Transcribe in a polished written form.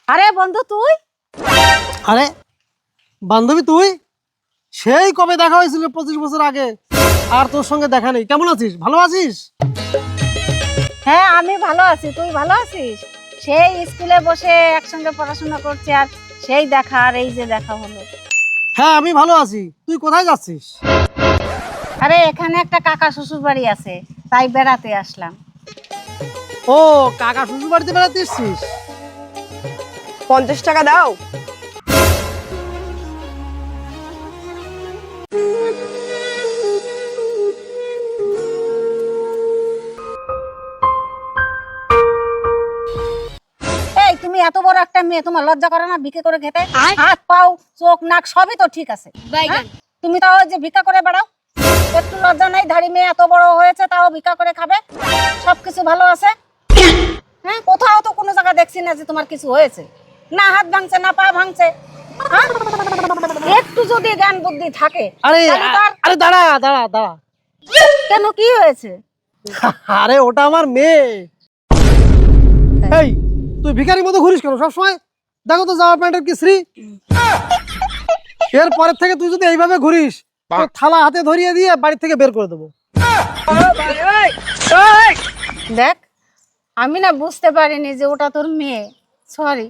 আরে বন্ধু তুই? আরে বান্ধবী তুই? সেই কবে দেখা হয়েছিল 25 বছর আগে, আর তোর সঙ্গে দেখা নেই। কেমন আছিস? ভালো আছিস? হ্যাঁ আমি ভালো আছি, তুই ভালো আছিস? সেই স্কুলে বসে একসঙ্গে পড়াশোনা করছি, আর সেই দেখা, আর এই যে দেখা হলো। হ্যাঁ আমি ভালো আছি। তুই কোথায় যাচ্ছিস? আরে এখানে একটা কাকা শ্বশুর বাড়ি আছে, তাই বেড়াতে আসলাম। ও কাকা শ্বশুর বাড়িতে বেড়াতে এসছিস? 50 টাকা দাও। এই তুমি এত বড় একটা মেয়ে, তোমার লজ্জা করে না ভিক্ষা করে খেতে? হাত পাও চোখ নাক সবই তো ঠিক আছে, হ্যাঁ? তুমি তাও যে ভিক্ষা করে বেড়াও, একটু লজ্জা নাই? ধাড়ি মেয়ে এত বড় হয়েছে তাও ভিক্ষা করে খাবে, সবকিছু ভালো আছে? হ্যাঁ, কোথাও তো কোনো জায়গা দেখছি না যে তোমার কিছু হয়েছে, না হাত ভাঙছে না পা ভাঙছে, হ্যাঁ? একটু যদি জ্ঞান বুদ্ধি থাকে। আরে তাহলে তো আর- আরে দাঁড়া দাঁড়া দাঁড়া। কেন, কি হয়েছে? আরে ওটা আমার মেয়ে। এই তুই ভিখারির মতো ঘুরিস কেন সবসময়? দেখো তো জামা প্যান্টের কি শ্রী। এর পরের থেকে তুই যদি এইভাবে ঘুরিস, তোর থালা হাতে ধরিয়ে দিয়ে বাড়ি থেকে বের করে দেবো। দেখ, আমি না বুঝতে পারিনি যে ওটা তোর মেয়ে, সরি।